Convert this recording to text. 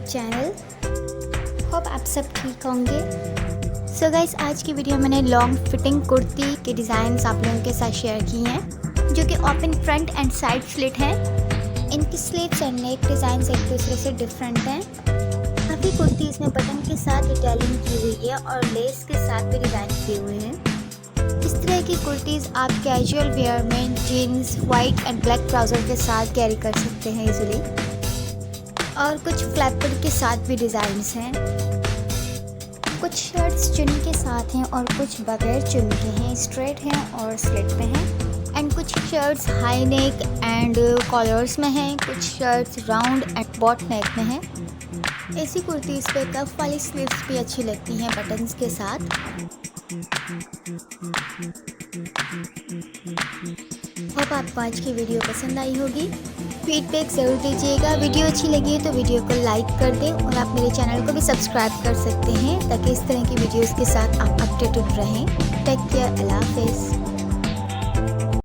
YouTube channel. Hope आप सब ठीक होंगे। सो गाइस, आज की वीडियो मैंने लॉन्ग फिटिंग कुर्ती के डिज़ाइंस आप लोगों के साथ शेयर की हैं, जो कि open front end side slit हैं। इनकी स्लीव्स एंड नेक डिज़ाइन एक दूसरे से डिफरेंट हैं। काफ़ी कुर्ती इसमें बटन के साथ डिटेलिंग की हुई है और लेस के साथ भी डिज़ाइन किए हुए हैं। इस तरह की कुर्तीज़ आप कैजुअल वेयर में jeans, white and black trouser के साथ कैरी कर सकते हैं इजीली। और कुछ फ्लैपर के साथ भी डिज़ाइंस हैं। कुछ शर्ट्स चुन्नी के साथ हैं और कुछ बगैर चुन्नी के हैं, स्ट्रेट हैं और स्लिट पे हैं। एंड कुछ shirts high neck and collars में हैं, कुछ shirts round and boat neck में हैं। ऐसी कुर्तीज़ पे कफ वाली स्लीव्स भी अच्छी लगती हैं बटन्स के साथ। होप आपको आज की वीडियो पसंद आई होगी। फीडबैक ज़रूर दीजिएगा। वीडियो अच्छी लगी है तो वीडियो को लाइक कर दें और आप मेरे चैनल को भी सब्सक्राइब कर सकते हैं, ताकि इस तरह की वीडियोस के साथ आप अपडेटेड रहें। टेक केयर, अल्लाह हाफिज़।